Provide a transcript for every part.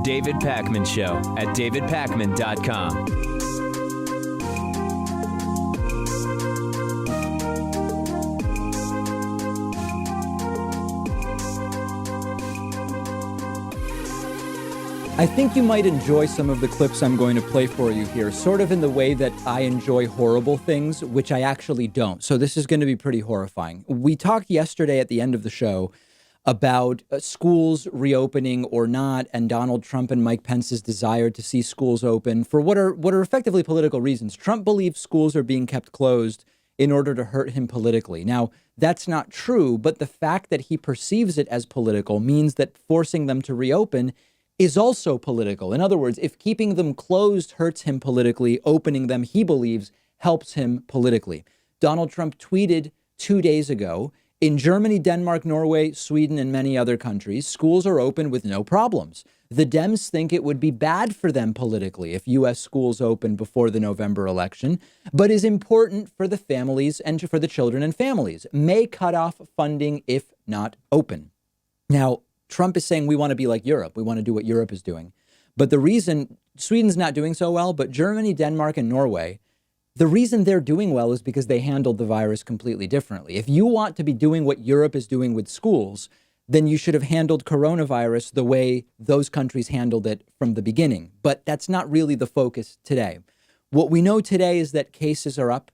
David Pakman Show at davidpakman.com. I think you might enjoy some of the clips I'm going to play for you here, sort of in the way that I enjoy horrible things, which I actually don't. So this is going to be pretty horrifying. We talked yesterday at the end of the show about schools reopening or not, and Donald Trump and Mike Pence's desire to see schools open for what are effectively political reasons. Trump believes schools are being kept closed in order to hurt him politically. Now, that's not true, but the fact that he perceives it as political means that forcing them to reopen is also political. In other words, if keeping them closed hurts him politically, opening them, he believes, helps him politically. Donald Trump tweeted 2 days ago, in Germany, Denmark, Norway, Sweden, and many other countries, schools are open with no problems. The Dems think it would be bad for them politically if U.S. schools open before the November election, but is important for the families and for the children and families. May cut off funding if not open. Now, Trump is saying we want to be like Europe. We want to do what Europe is doing. But the reason Sweden's not doing so well, but Germany, Denmark, and Norway, the reason they're doing well is because they handled the virus completely differently. If you want to be doing what Europe is doing with schools, then you should have handled coronavirus the way those countries handled it from the beginning. But that's not really the focus today. What we know today is that cases are up,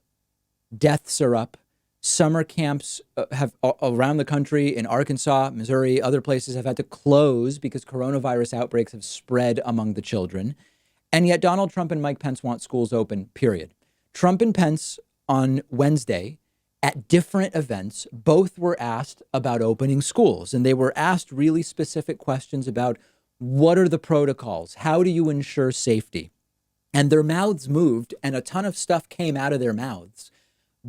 deaths are up. Summer camps have around the country in Arkansas, Missouri, other places have had to close because coronavirus outbreaks have spread among the children. And yet Donald Trump and Mike Pence want schools open, period. Trump and Pence on Wednesday at different events, both were asked about opening schools. And they were asked really specific questions about what are the protocols? How do you ensure safety? And their mouths moved and a ton of stuff came out of their mouths.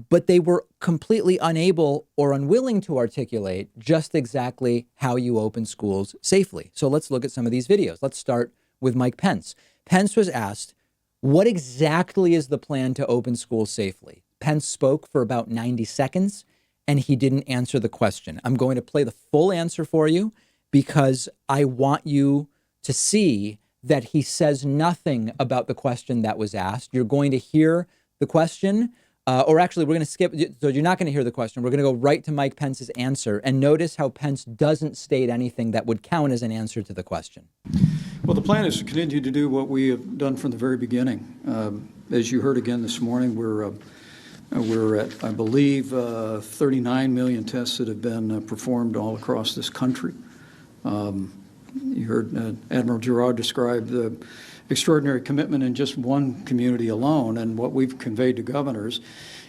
But they were completely unable or unwilling to articulate just exactly how you open schools safely. So let's look at some of these videos. Let's start with Mike Pence. Pence was asked, what exactly is the plan to open schools safely? Pence spoke for about 90 seconds and he didn't answer the question. I'm going to play the full answer for you because I want you to see that he says nothing about the question that was asked. You're going to hear the question. Or actually, we're going to skip. So you're not going to hear the question. We're going to go right to Mike Pence's answer. And notice how Pence doesn't state anything that would count as an answer to the question. Well, the plan is to continue to do what we have done from the very beginning. As you heard again this morning, we're at, I believe, 39 million tests that have been performed all across this country. You heard Admiral Girard describe the extraordinary commitment in just one community alone, and what we've conveyed to governors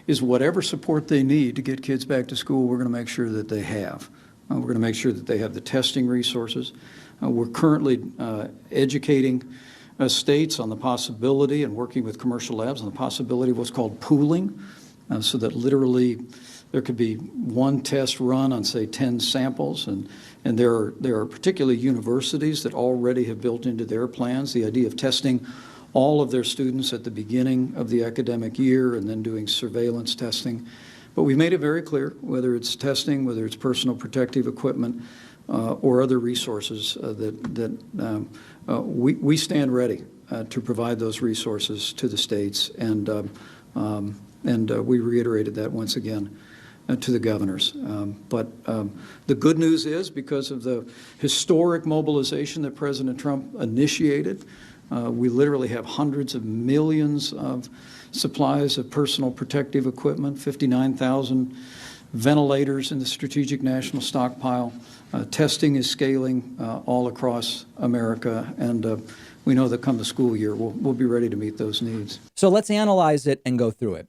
is whatever support they need to get kids back to school, we're going to make sure that they have. We're going to make sure that they have the testing resources. We're currently educating states on the possibility and working with commercial labs on the possibility of what's called pooling, so that literally there could be one test run on, say, 10 samples, and there are particularly universities that already have built into their plans the idea of testing all of their students at the beginning of the academic year and then doing surveillance testing. But we've made it very clear, whether it's testing, whether it's personal protective equipment, or other resources, that we stand ready to provide those resources to the states, and we reiterated that once again to the governors. But the good news is, because of the historic mobilization that President Trump initiated, we literally have hundreds of millions of supplies of personal protective equipment, 59,000 ventilators in the Strategic National Stockpile. Testing is scaling all across America, and we know that come the school year, we'll be ready to meet those needs. So let's analyze it and go through it.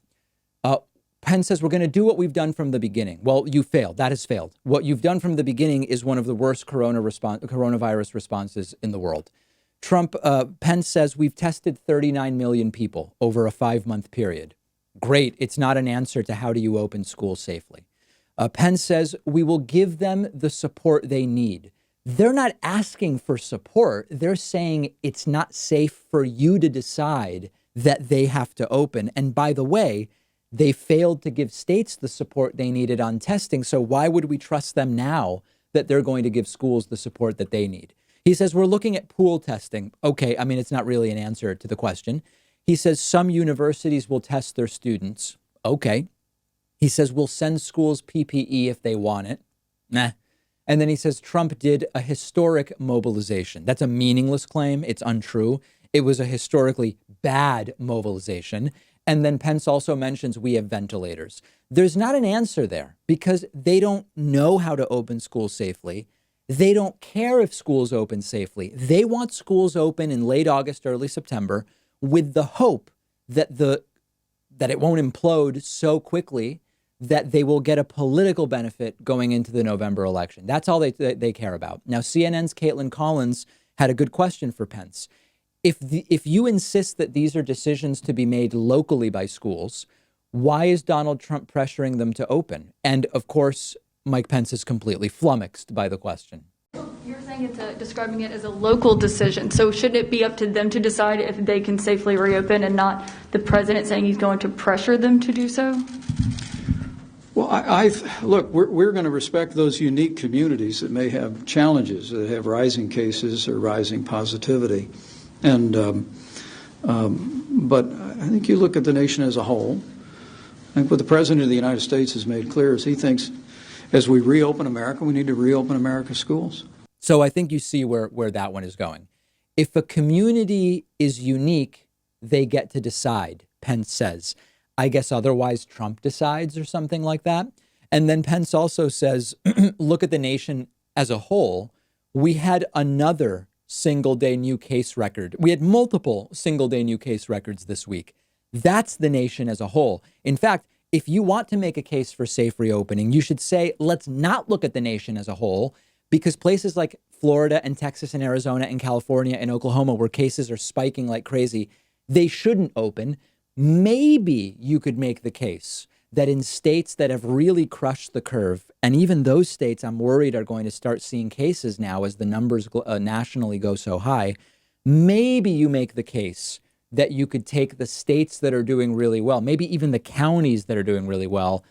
Pence says we're going to do what we've done from the beginning. Well, you failed. That has failed. What you've done from the beginning is one of the worst coronavirus responses in the world. Pence says we've tested 39 million people over a 5-month period. Great. It's not an answer to how do you open schools safely. Pence says we will give them the support they need. They're not asking for support. They're saying it's not safe for you to decide that they have to open. And by the way, they failed to give states the support they needed on testing. So why would we trust them now that they're going to give schools the support that they need? He says, we're looking at pool testing. Okay, I mean, it's not really an answer to the question. He says some universities will test their students. Okay. He says we'll send schools PPE if they want it. Nah. And then he says Trump did a historic mobilization. That's a meaningless claim. It's untrue. It was a historically bad mobilization. And then Pence also mentions we have ventilators. There's not an answer there because they don't know how to open schools safely. They don't care if schools open safely. They want schools open in late August, early September with the hope that it won't implode so quickly that they will get a political benefit going into the November election. That's all they care about. Now, CNN's Caitlin Collins had a good question for Pence. If you insist that these are decisions to be made locally by schools, why is Donald Trump pressuring them to open? And of course, Mike Pence is completely flummoxed by the question. You're saying it's describing it as a local decision. So should it be up to them to decide if they can safely reopen and not the president saying he's going to pressure them to do so? Well, look, we're going to respect those unique communities that may have challenges, that have rising cases or rising positivity. And but I think you look at the nation as a whole. I think what the President of the United States has made clear is he thinks as we reopen America, we need to reopen America's schools. So I think you see where that one is going. If a community is unique, they get to decide, Pence says. I guess otherwise Trump decides or something like that. And then Pence also says, look at the nation as a whole. We had another single day new case record. We had multiple single day new case records this week. That's the nation as a whole. In fact, if you want to make a case for safe reopening, you should say, let's not look at the nation as a whole, because places like Florida and Texas and Arizona and California and Oklahoma, where cases are spiking like crazy, they shouldn't open. Maybe you could make the case that in states that have really crushed the curve, and even those states I'm worried are going to start seeing cases now as the numbers nationally go so high, maybe you make the case that you could take the states that are doing really well, maybe even the counties that are doing really well,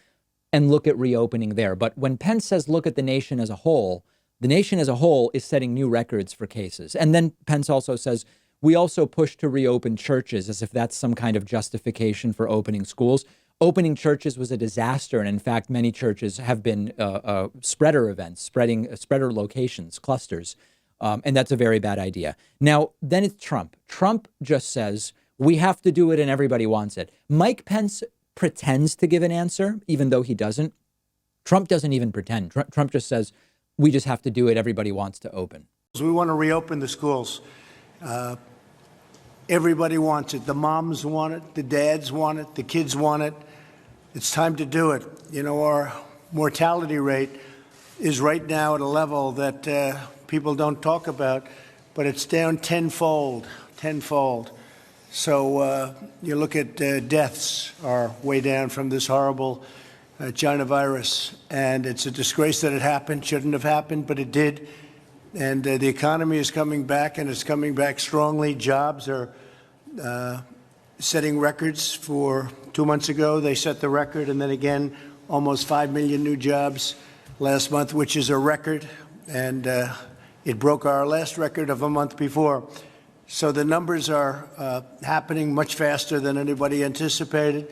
and look at reopening there. But when Pence says look at the nation as a whole, the nation as a whole is setting new records for cases. And then Pence also says, we also push to reopen churches, as if that's some kind of justification for opening schools. Opening churches was a disaster. And in fact, many churches have been spreader events, spreader locations, clusters. And that's a very bad idea. Now, then it's Trump. Trump just says, we have to do it and everybody wants it. Mike Pence pretends to give an answer, even though he doesn't. Trump doesn't even pretend. Trump just says, we just have to do it. Everybody wants to open. We want to reopen the schools. Everybody wants it. The moms want it. The dads want it. The kids want it. It's time to do it. You know, our mortality rate is right now at a level that people don't talk about, but it's down tenfold. So you look at deaths are way down from this horrible China virus, and it's a disgrace that it happened. Shouldn't have happened, but it did. And the economy is coming back, and it's coming back strongly. Jobs are setting records. For 2 months ago, they set the record, and then again, almost 5 million new jobs last month, which is a record. And it broke our last record of a month before. So the numbers are happening much faster than anybody anticipated.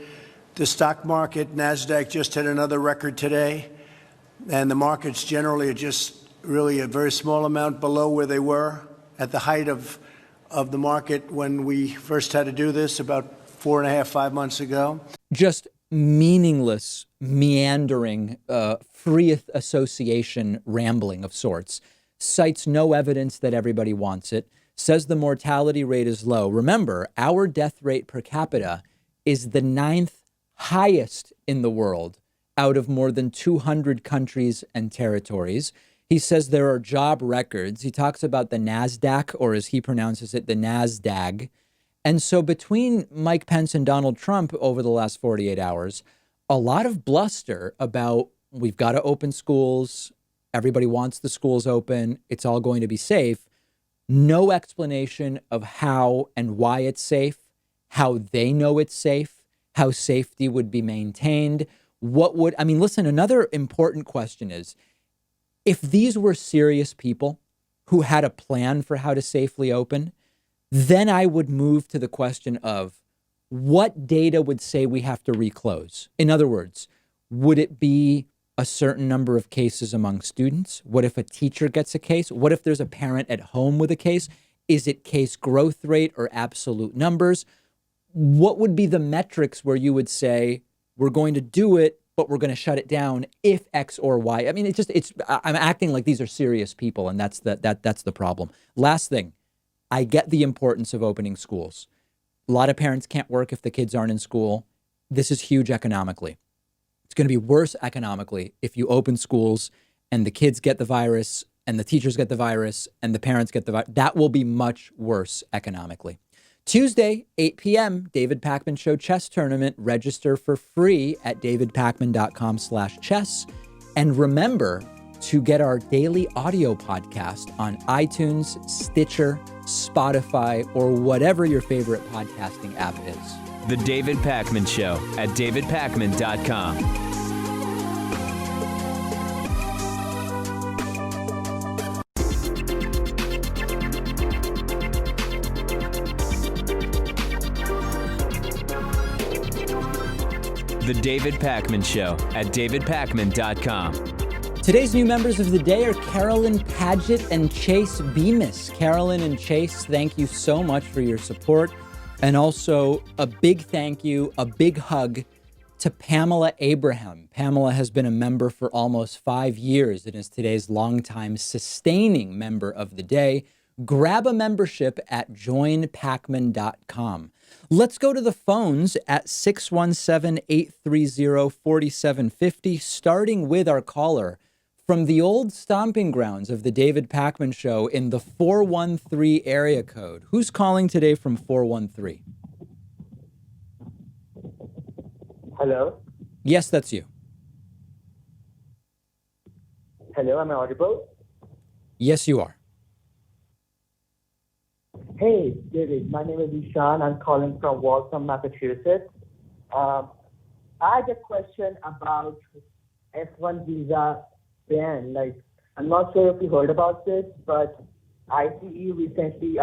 The stock market, NASDAQ, just hit another record today. And the markets generally are just really a very small amount below where they were at the height of the market when we first had to do this about 4.5, 5 months ago. Just meaningless, meandering, free association rambling of sorts. Cites no evidence that everybody wants it. Says the mortality rate is low. Remember, our death rate per capita is the 9th highest in the world out of more than 200 countries and territories. He says there are job records. He talks about the NASDAQ, or as he pronounces it, the NASDAQ. And so between Mike Pence and Donald Trump over the last 48 hours, a lot of bluster about we've got to open schools. Everybody wants the schools open. It's all going to be safe. No explanation of how and why it's safe, how they know it's safe, how safety would be maintained. Listen, another important question is, if these were serious people, who had a plan for how to safely open, then I would move to the question of what data would say we have to reclose. In other words, would it be a certain number of cases among students? What if a teacher gets a case? What if there's a parent at home with a case? Is it case growth rate or absolute numbers? What would be the metrics where you would say, we're going to do it, but we're going to shut it down if X or Y? I mean, I'm acting like these are serious people, and that's the problem. Last thing, I get the importance of opening schools. A lot of parents can't work if the kids aren't in school. This is huge economically. It's going to be worse economically if you open schools and the kids get the virus and the teachers get the virus and the parents get the virus. That will be much worse economically. Tuesday, 8 p.m., David Pakman Show Chess Tournament. Register for free at davidpakman.com/chess. And remember to get our daily audio podcast on iTunes, Stitcher, Spotify, or whatever your favorite podcasting app is. The David Pakman Show at davidpakman.com. The David Pakman Show at davidpakman.com. Today's new members of the day are Carolyn Paget and Chase Bemis. Carolyn and Chase, thank you so much for your support. And also a big thank you, a big hug to Pamela Abraham. Pamela has been a member for almost 5 years and is today's longtime sustaining member of the day. Grab a membership at joinpakman.com. Let's go to the phones at 617-830-4750, starting with our caller from the old stomping grounds of the David Pakman Show in the 413 area code. Who's calling today from 413? Hello? Yes, that's you. Hello, am I audible? Yes, you are. Hey, David, my name is Ishan. I'm calling from Waltham, Massachusetts. I had a question about F1 visa ban. Like, I'm not sure if you heard about this, but ICE recently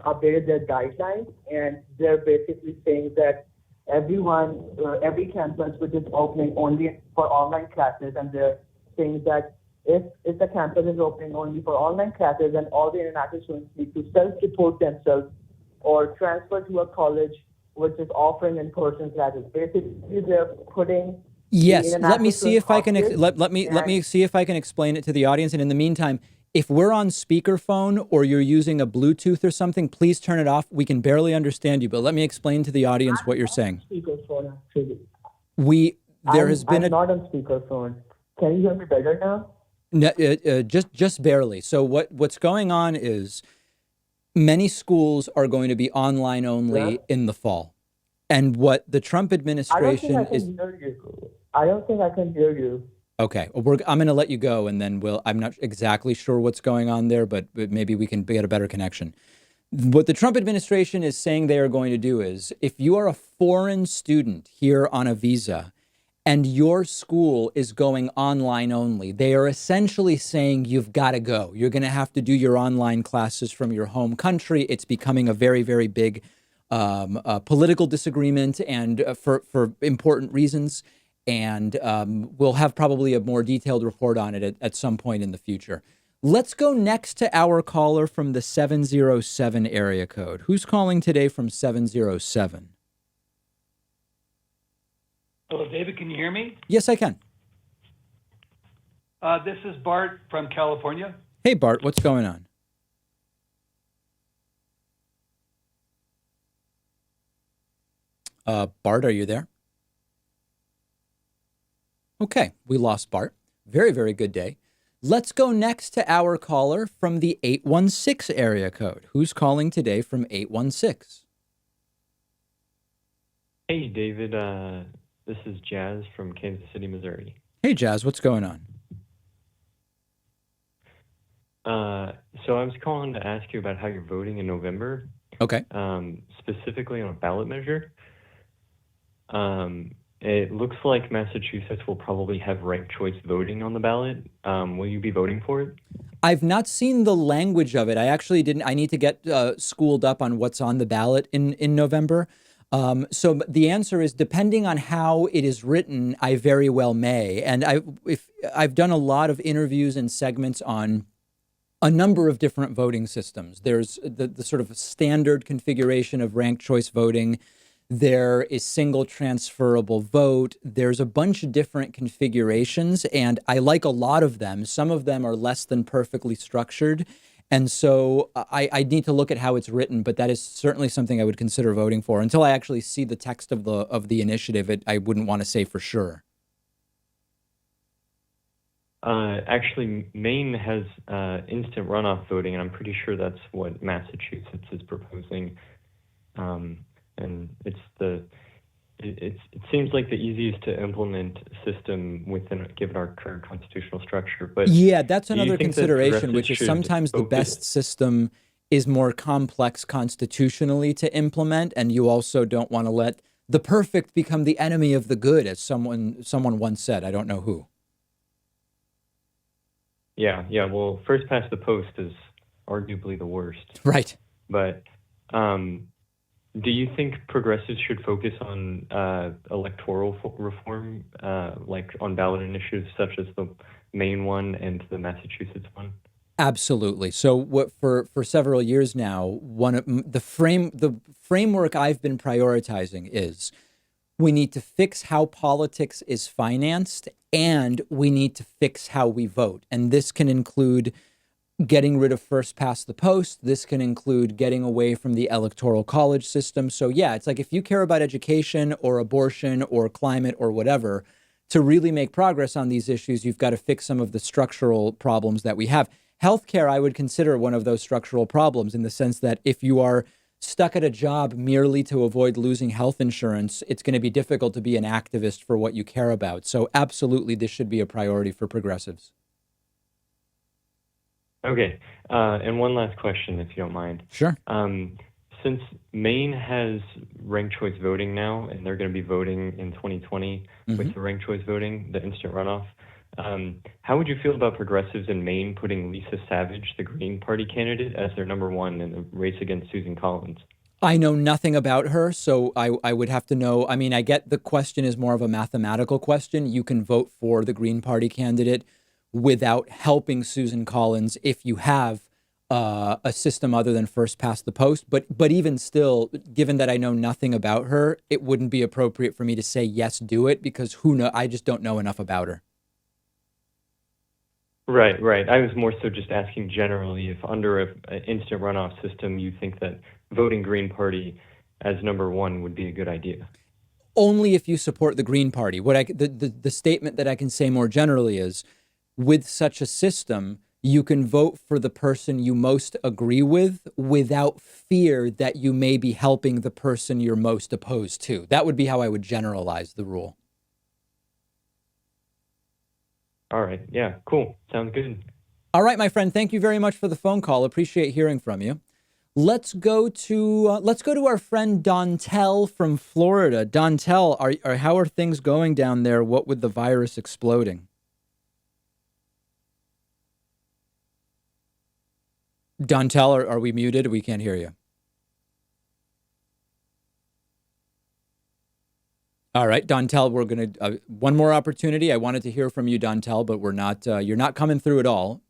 updated their guidelines, and they're basically saying that every campus which is opening only for online classes, and they're saying that if the campus is opening only for online classes, then all the international students need to self-report themselves or transfer to a college which is offering in-person classes. Basically, they're putting Yes, let me see if I can let me see if I can explain it to the audience. And in the meantime, if we're on speakerphone or you're using a Bluetooth or something, please turn it off. We can barely understand you, but let me explain to the audience what you're saying. Speakerphone, actually. I'm not on speakerphone. Can you hear me better now? No, just barely. So what's going on is many schools are going to be online only in the fall. And what the Trump administration is... I don't think I can hear you. Okay, I'm going to let you go, and then I'm not exactly sure what's going on there, but maybe we can get a better connection. What the Trump administration is saying they are going to do is, if you are a foreign student here on a visa and your school is going online only, they are essentially saying you've got to go. You're going to have to do your online classes from your home country. It's becoming a very, very big political disagreement, and for important reasons. And we'll have probably a more detailed report on it at some point in the future. Let's go next to our caller from the 707 area code. Who's calling today from 707? Hello, David. Can you hear me? Yes, I can. This is Bart from California. Hey, Bart, what's going on? Bart, are you there? Okay, we lost Bart. Very, very good day. Let's go next to our caller from the 816 area code. Who's calling today from 816? Hey, David. This is Jazz from Kansas City, Missouri. Hey, Jazz, what's going on? So I was calling to ask you about how you're voting in November. Okay. Specifically on a ballot measure. It looks like Massachusetts will probably have ranked choice voting on the ballot. Will you be voting for it? I've not seen the language of it. I actually didn't. I need to get schooled up on what's on the ballot in November. So the answer is, depending on how it is written, I very well may. And I've done a lot of interviews and segments on a number of different voting systems. There's the sort of standard configuration of ranked choice voting. There is single transferable vote. There's a bunch of different configurations, and I like a lot of them. Some of them are less than perfectly structured. And so I need to look at how it's written, but that is certainly something I would consider voting for. Until I actually see the text of the initiative, I wouldn't want to say for sure. Actually, Maine has instant runoff voting, and I'm pretty sure that's what Massachusetts is proposing. And it seems like the easiest to implement system given our current constitutional structure. But yeah, that's do you another think that consideration, which is should sometimes the focus- best system is more complex constitutionally to implement, and you also don't want to let the perfect become the enemy of the good, as someone once said. I don't know who. Yeah. Well, first past the post is arguably the worst. Right. But do you think progressives should focus on electoral reform, like on ballot initiatives such as the Maine one and the Massachusetts one? Absolutely. So what for several years now, one of the framework I've been prioritizing is we need to fix how politics is financed, and we need to fix how we vote. And this can include getting rid of first past the post. This can include getting away from the electoral college system. So yeah, it's like if you care about education or abortion or climate or whatever, to really make progress on these issues, you've got to fix some of the structural problems that we have. Healthcare, I would consider one of those structural problems, in the sense that if you are stuck at a job merely to avoid losing health insurance, it's going to be difficult to be an activist for what you care about. So absolutely, this should be a priority for progressives. Okay. And one last question, if you don't mind. Sure. Since Maine has ranked choice voting now, and they're going to be voting in 2020 with the ranked choice voting, the instant runoff, how would you feel about progressives in Maine putting Lisa Savage, the Green Party candidate, as their number one in the race against Susan Collins? I know nothing about her, so I would have to know. I mean, I get the question is more of a mathematical question. You can vote for the Green Party candidate without helping Susan Collins if you have a system other than first past the post. But even still, given that I know nothing about her, it wouldn't be appropriate for me to say, yes, do it, because who knows? I just don't know enough about her. Right. I was more so just asking generally if under an instant runoff system, you think that voting Green Party as number one would be a good idea. Only if you support the Green Party. The statement that I can say more generally is, with such a system, you can vote for the person you most agree with without fear that you may be helping the person you're most opposed to. That would be how I would generalize the rule. All right. Yeah, cool. Sounds good. All right, my friend. Thank you very much for the phone call. Appreciate hearing from you. Let's go to our friend Dontel from Florida. Dontel, how are things going down there? What with the virus exploding? Dontel, are we muted? We can't hear you. All right, Dontel, we're going to one more opportunity. I wanted to hear from you, Dontel, but we're not. You're not coming through at all.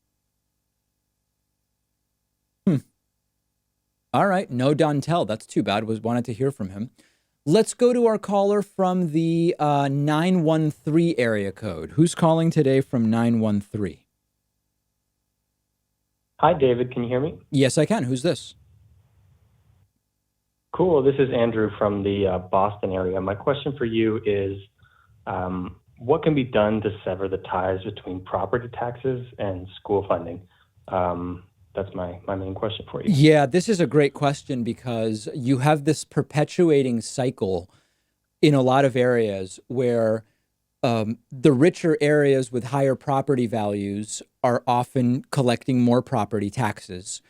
All right, no Dontel. That's too bad. Wanted to hear from him. Let's go to our caller from the 913 area code. Who's calling today from 913? Hi, David. Can you hear me? Yes, I can. Who's this? Cool. This is Andrew from the Boston area. My question for you is, what can be done to sever the ties between property taxes and school funding? That's my main question for you. Yeah, this is a great question, because you have this perpetuating cycle in a lot of areas where the richer areas with higher property values are often collecting more property taxes.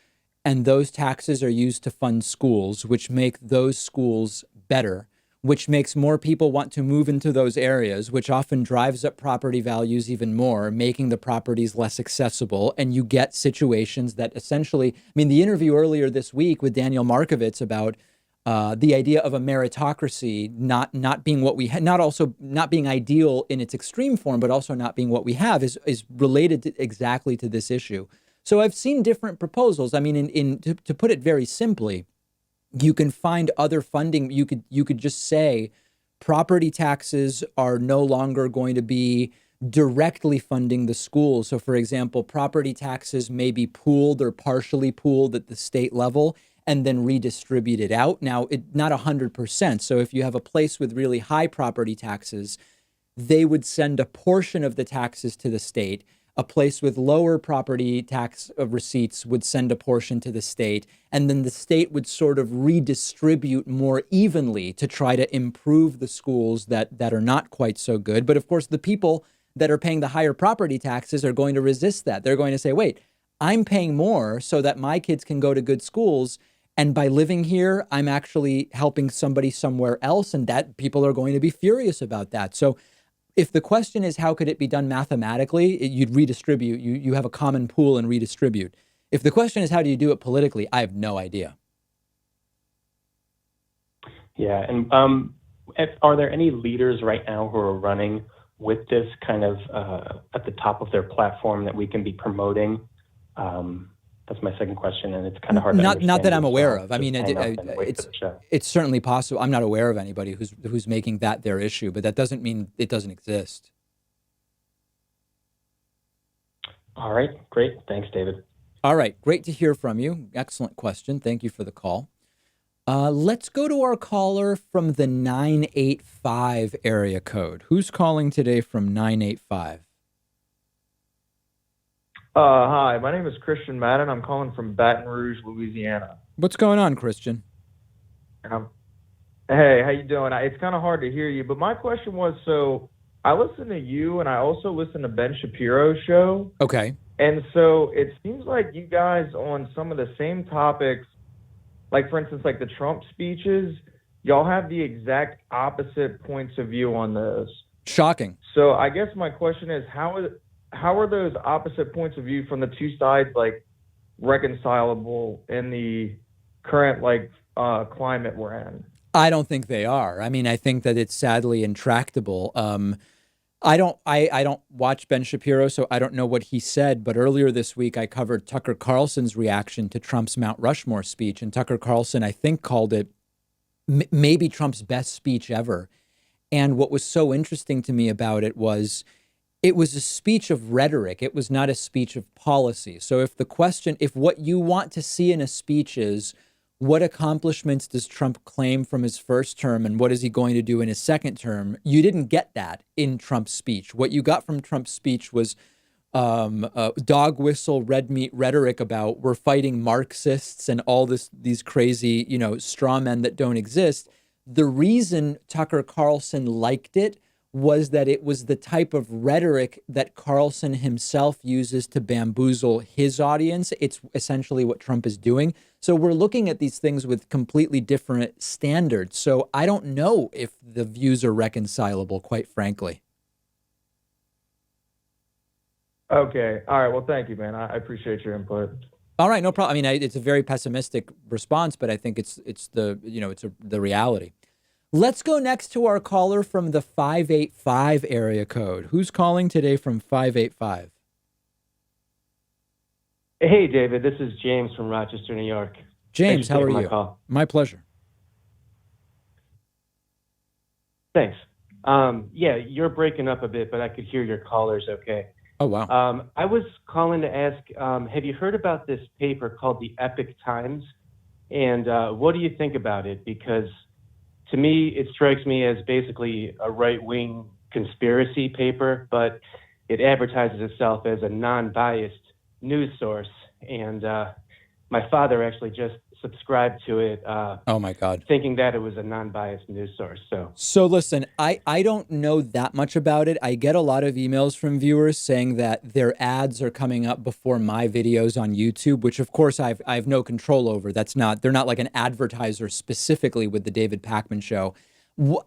And those taxes are used to fund schools, which make those schools better, which makes more people want to move into those areas, which often drives up property values even more, making the properties less accessible. And you get situations that essentially, I mean, the interview earlier this week with Daniel Markovits about the idea of a meritocracy not being what we had, not being ideal in its extreme form, but also not being what we have is related exactly to this issue. So I've seen different proposals. I mean, to put it very simply, you can find other funding. You could just say property taxes are no longer going to be directly funding the schools. So, for example, property taxes may be pooled or partially pooled at the state level and then redistributed out. Now, not 100%. So if you have a place with really high property taxes, they would send a portion of the taxes to the state. A place with lower property tax receipts would send a portion to the state, and then the state would sort of redistribute more evenly to try to improve the schools that are not quite so good. But of course, the people that are paying the higher property taxes are going to resist that. They're going to say, wait, I'm paying more so that my kids can go to good schools. And by living here, I'm actually helping somebody somewhere else. And that people are going to be furious about that. So if the question is, how could it be done mathematically? You'd redistribute. You have a common pool and redistribute. If the question is, how do you do it politically? I have no idea. Yeah. And are there any leaders right now who are running with this kind of at the top of their platform that we can be promoting? That's my second question, and it's kind of hard to understand. Not that I'm aware of. I mean, it's certainly possible. I'm not aware of anybody who's making that their issue, but that doesn't mean it doesn't exist. All right, great. Thanks, David. All right, great to hear from you. Excellent question. Thank you for the call. Let's go to our caller from the 985 area code. Who's calling today from 985? Hi, my name is Christian Madden. I'm calling from Baton Rouge, Louisiana. What's going on, Christian? Hey, how you doing? It's kind of hard to hear you, but my question was, so I listen to you and I also listen to Ben Shapiro's show. Okay. And so it seems like you guys on some of the same topics, like for instance, like the Trump speeches, y'all have the exact opposite points of view on those. Shocking. So I guess my question is, how are those opposite points of view from the two sides like reconcilable in the current climate we're in? I don't think they are. I mean, I think that it's sadly intractable. I don't watch Ben Shapiro, so I don't know what he said. But earlier this week, I covered Tucker Carlson's reaction to Trump's Mount Rushmore speech, and Tucker Carlson, I think, called it maybe Trump's best speech ever. And what was so interesting to me about it was a speech of rhetoric. It was not a speech of policy. So if what you want to see in a speech is what accomplishments does Trump claim from his first term and what is he going to do in his second term, you didn't get that in Trump's speech. What you got from Trump's speech was dog whistle, red meat rhetoric about we're fighting Marxists and all these crazy, straw men that don't exist. The reason Tucker Carlson liked it was that it was the type of rhetoric that Carlson himself uses to bamboozle his audience. It's essentially what Trump is doing. So we're looking at these things with completely different standards. So I don't know if the views are reconcilable, quite frankly. Okay. All right. Well, thank you, man. I appreciate your input. All right. No problem. I mean, it's a very pessimistic response, but I think it's the reality. Let's go next to our caller from the 585 area code. Who's calling today from 585? Hey, David. This is James from Rochester, New York. James, how are you? My pleasure. Thanks. Yeah, you're breaking up a bit, but I could hear your callers okay. Oh, wow. I was calling to ask, have you heard about this paper called the Epic Times? And what do you think about it? Because to me, it strikes me as basically a right-wing conspiracy paper, but it advertises itself as a non-biased news source. And my father actually just subscribed to it. Oh, my God. Thinking that it was a non-biased news source. So listen, I don't know that much about it. I get a lot of emails from viewers saying that their ads are coming up before my videos on YouTube, which of course I have no control over. They're not like an advertiser specifically with the David Pakman Show.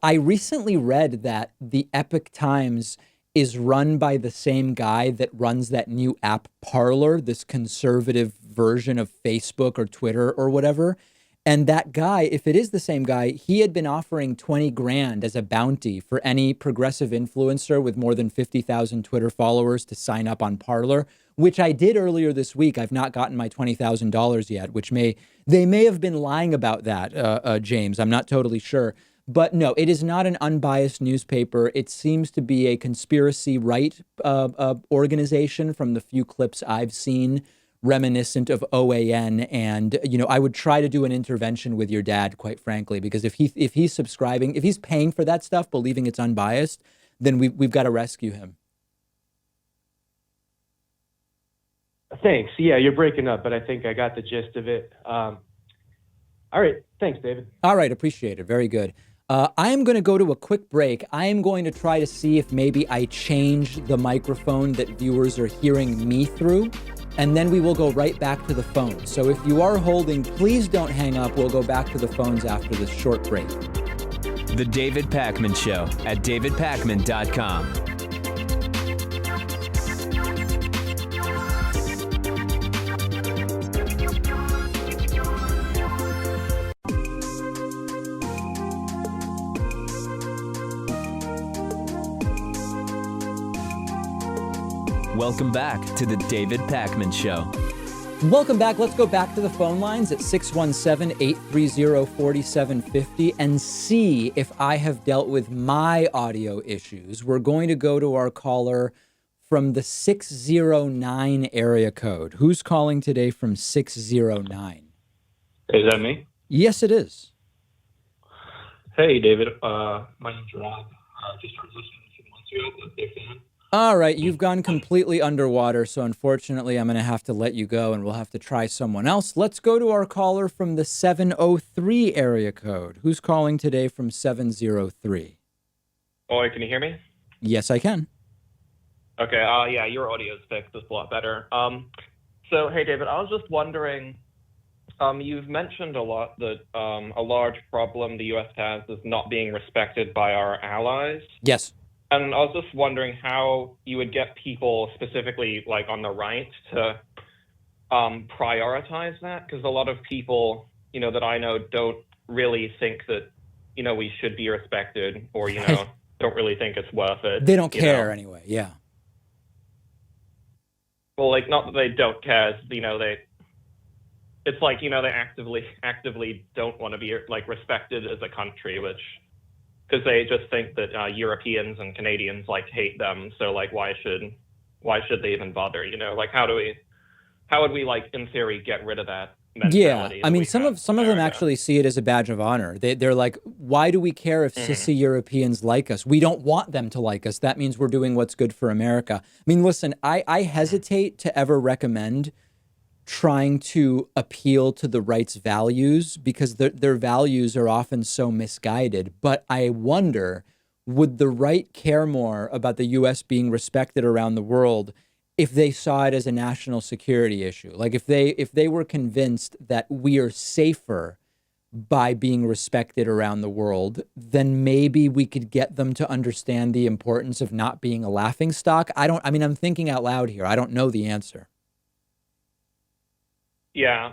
I recently read that the Epic Times is run by the same guy that runs that new app Parler, this conservative version of Facebook or Twitter or whatever. And that guy, if it is the same guy, he had been offering 20 grand as a bounty for any progressive influencer with more than 50,000 Twitter followers to sign up on Parler, which I did earlier this week. I've not gotten my $20,000 yet, which they may have been lying about that, James. I'm not totally sure. But no, it is not an unbiased newspaper. It seems to be a conspiracy right organization from the few clips I've seen, reminiscent of OAN. And, I would try to do an intervention with your dad, quite frankly, because if he's subscribing, if he's paying for that stuff, believing it's unbiased, then we've got to rescue him. Thanks. Yeah, you're breaking up, but I think I got the gist of it. All right. Thanks, David. All right. Appreciate it. Very good. I am going to go to a quick break. I am going to try to see if maybe I change the microphone that viewers are hearing me through, and then we will go right back to the phone. So if you are holding, please don't hang up. We'll go back to the phones after this short break. The David Pakman Show at davidpakman.com. Welcome back to the David Pakman Show. Welcome back. Let's go back to the phone lines at 617-830-4750 and see if I have dealt with my audio issues. We're going to go to our caller from the 609 area code. Who's calling today from 609? Is that me? Yes, it is. Hey, David. My name's Rob. Just started listening a few months ago, but big fan. All right, you've gone completely underwater, so unfortunately I'm going to have to let you go and we'll have to try someone else. Let's go to our caller from the 703 area code. Who's calling today from 703? Oh, can you hear me? Yes, I can. Okay, yeah, your audio's fixed. It's a lot better. So, hey, David, I was just wondering, you've mentioned a lot that a large problem the U.S. has is not being respected by our allies. Yes. And I was just wondering how you would get people specifically like on the right to prioritize that, because a lot of people, that I know don't really think that, we should be respected or, don't really think it's worth it. They don't care anyway. Yeah. Well, like, not that they don't care, it's like, they actively don't want to be like respected as a country, because they just think that Europeans and Canadians hate them. So why should they even bother? Like how would we in theory get rid of that mentality? Yeah, I mean some of them actually see it as a badge of honor. They're like, why do we care if sissy Europeans like us? We don't want them to like us. That means we're doing what's good for America. I mean, listen, I hesitate to ever recommend trying to appeal to the right's values because their values are often so misguided. But I wonder, would the right care more about the U.S. being respected around the world if they saw it as a national security issue? Like if they were convinced that we are safer by being respected around the world, then maybe we could get them to understand the importance of not being a laughingstock. I'm thinking out loud here. I don't know the answer. Yeah,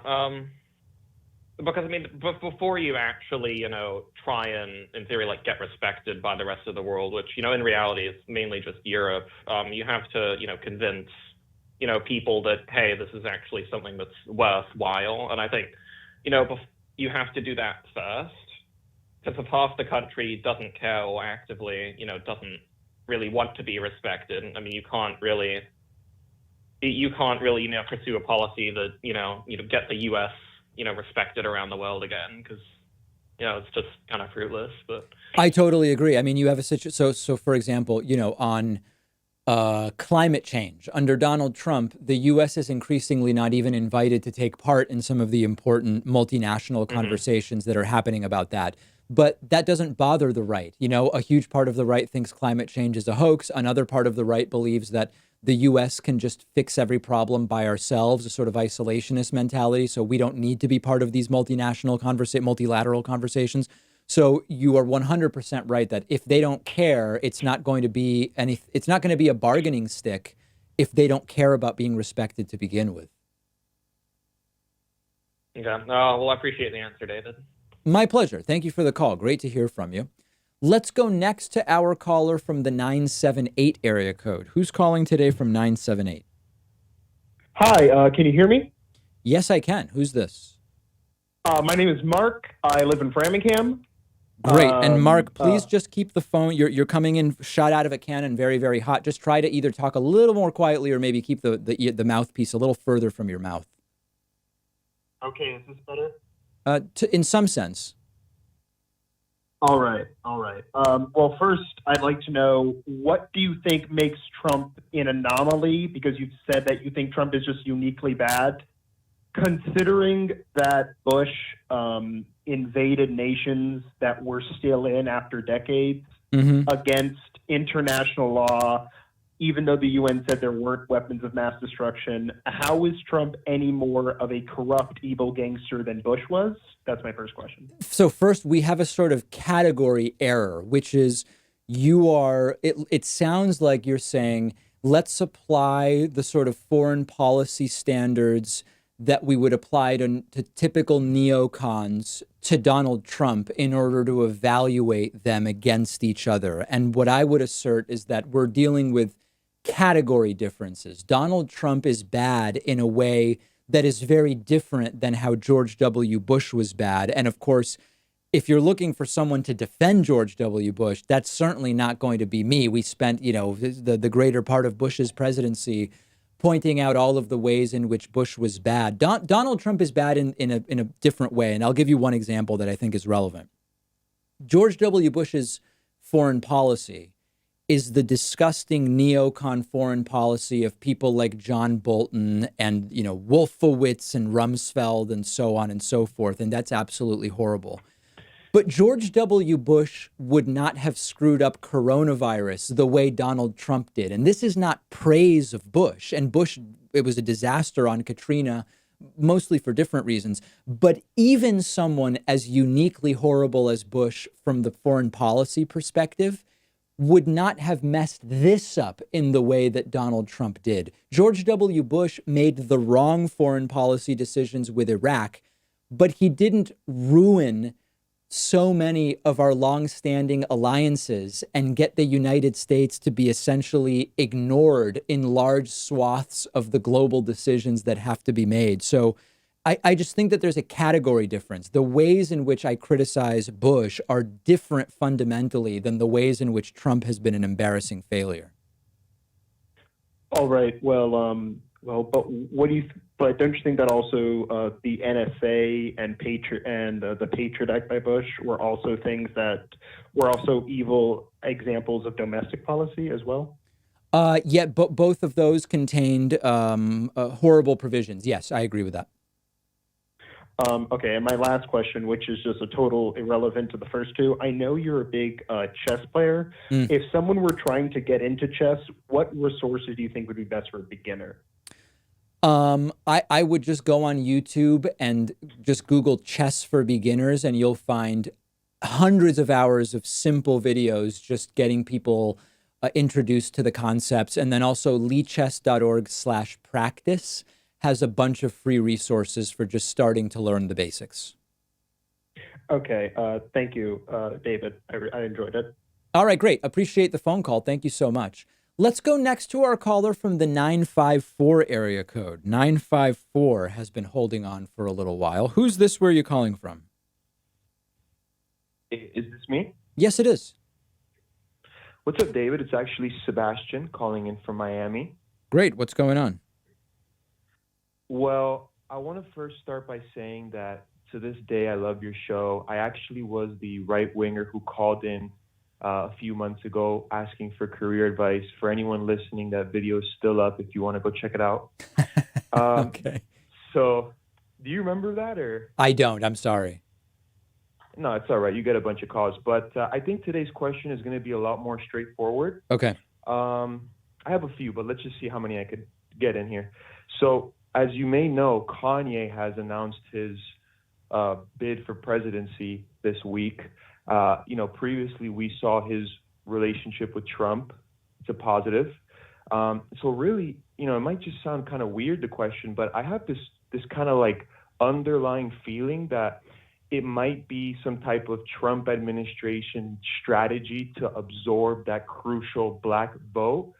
because before you actually, try and, in theory, get respected by the rest of the world, which, in reality is mainly just Europe, you have to, convince, people that, hey, this is actually something that's worthwhile. And I think, you have to do that first, because if half the country doesn't care or actively, doesn't really want to be respected, I mean, you can't really, pursue a policy that, get the U.S., respected around the world again, because, it's just kind of fruitless. But I totally agree. I mean, you have a situation. So for example, on climate change under Donald Trump, the U.S. is increasingly not even invited to take part in some of the important multinational conversations that are happening about that. But that doesn't bother the right. A huge part of the right thinks climate change is a hoax. Another part of the right believes that the U.S. can just fix every problem by ourselves, a sort of isolationist mentality. So we don't need to be part of these multilateral conversations. So you are 100% right that if they don't care, it's not going to be it's not going to be a bargaining stick if they don't care about being respected to begin with. Okay. Well, I appreciate the answer, David. My pleasure. Thank you for the call. Great to hear from you. Let's go next to our caller from the 978 area code. Who's calling today from 978? Hi, can you hear me? Yes, I can. Who's this? My name is Mark. I live in Framingham. Great. And Mark, please just keep the phone. You're coming in shot out of a cannon, very, very hot. Just try to either talk a little more quietly or maybe keep the mouthpiece a little further from your mouth. Okay, is this better? In some sense. All right. Well, first, I'd like to know, what do you think makes Trump an anomaly? Because you've said that you think Trump is just uniquely bad. Considering that Bush invaded nations that we're still in after decades against international law, even though the UN said there weren't weapons of mass destruction, how is Trump any more of a corrupt, evil gangster than Bush was? That's my first question. So first, we have a sort of category error, which is it sounds like you're saying, let's apply the sort of foreign policy standards that we would apply to typical neocons to Donald Trump in order to evaluate them against each other. And what I would assert is that we're dealing with category differences. Donald Trump is bad in a way that is very different than how George W. Bush was bad. And of course, if you're looking for someone to defend George W. Bush, that's certainly not going to be me. We spent, the greater part of Bush's presidency pointing out all of the ways in which Bush was bad. Donald Trump is bad in a different way. And I'll give you one example that I think is relevant. George W. Bush's foreign policy is the disgusting neocon foreign policy of people like John Bolton and, Wolfowitz and Rumsfeld and so on and so forth. And that's absolutely horrible. But George W. Bush would not have screwed up coronavirus the way Donald Trump did. And this is not praise of Bush. And Bush, it was a disaster on Katrina, mostly for different reasons. But even someone as uniquely horrible as Bush from the foreign policy perspective would not have messed this up in the way that Donald Trump did. George W. Bush made the wrong foreign policy decisions with Iraq, but he didn't ruin so many of our longstanding alliances and get the United States to be essentially ignored in large swaths of the global decisions that have to be made. So I just think that there's a category difference. The ways in which I criticize Bush are different fundamentally than the ways in which Trump has been an embarrassing failure. All right. Well, but don't you think that also the NSA and the Patriot Act by Bush were also things that were also evil examples of domestic policy as well? But both of those contained horrible provisions. Yes, I agree with that. Okay, and my last question, which is just a total irrelevant to the first two. I know you're a big chess player. If someone were trying to get into chess, what resources do you think would be best for a beginner? I would just go on YouTube and just Google chess for beginners, and you'll find hundreds of hours of simple videos just getting people introduced to the concepts. And then also leechess.org/practice has a bunch of free resources for just starting to learn the basics. Okay. Thank you, David. I enjoyed it. All right, great. Appreciate the phone call. Thank you so much. Let's go next to our caller from the 954 area code. 954 has been holding on for a little while. Who's this? Where are you calling from? Is this me? Yes, it is. What's up, David? It's actually Sebastian calling in from Miami. Great. What's going on? Well, I want to first start by saying that to this day, I love your show. I actually was the right-winger who called in a few months ago asking for career advice. For anyone listening, that video is still up if you want to go check it out. Okay. So do you remember that? Or I don't. I'm sorry. No, it's all right. You get a bunch of calls. But I think today's question is going to be a lot more straightforward. Okay. I have a few, but let's just see how many I could get in here. So as you may know, Kanye has announced his bid for presidency this week. Previously we saw his relationship with Trump. It's a positive. So really, it might just sound kind of weird, the question, but I have this kind of like underlying feeling that it might be some type of Trump administration strategy to absorb that crucial black vote.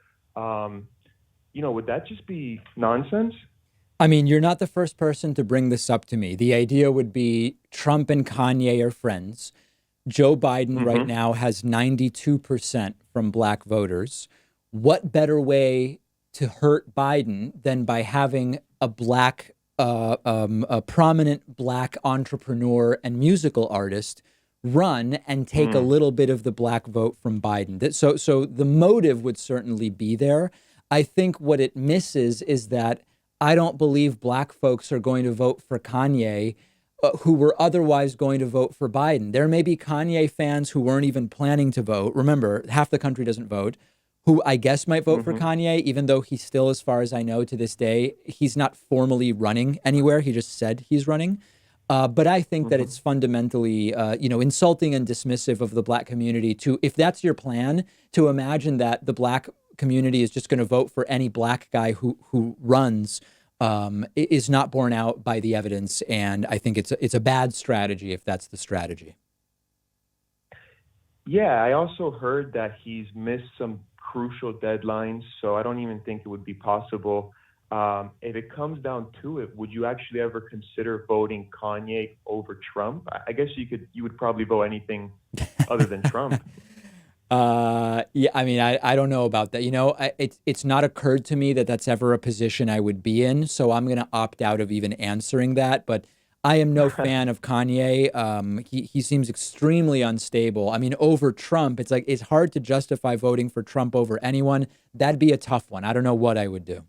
Would that just be nonsense? I mean, you're not the first person to bring this up to me. The idea would be Trump and Kanye are friends. Joe Biden right now has 92% from black voters. What better way to hurt Biden than by having a prominent black entrepreneur and musical artist run and take a little bit of the black vote from Biden? So the motive would certainly be there. I think what it misses is that I don't believe black folks are going to vote for Kanye who were otherwise going to vote for Biden. There may be Kanye fans who weren't even planning to vote. Remember, half the country doesn't vote, who I guess might vote for Kanye, even though he's still, as far as I know to this day, he's not formally running anywhere. He just said he's running. But I think that it's fundamentally, insulting and dismissive of the black community to, if that's your plan, to imagine that the black community is just going to vote for any black guy who runs is not borne out by the evidence. And I think it's a bad strategy if that's the strategy. Yeah, I also heard that he's missed some crucial deadlines, so I don't even think it would be possible. If it comes down to it, would you actually ever consider voting Kanye over Trump? I guess you would probably vote anything other than Trump. Yeah, I mean, I don't know about that. It's not occurred to me that that's ever a position I would be in. So I'm going to opt out of even answering that. But I am no fan of Kanye. He seems extremely unstable. I mean, over Trump, it's hard to justify voting for Trump over anyone. That'd be a tough one. I don't know what I would do.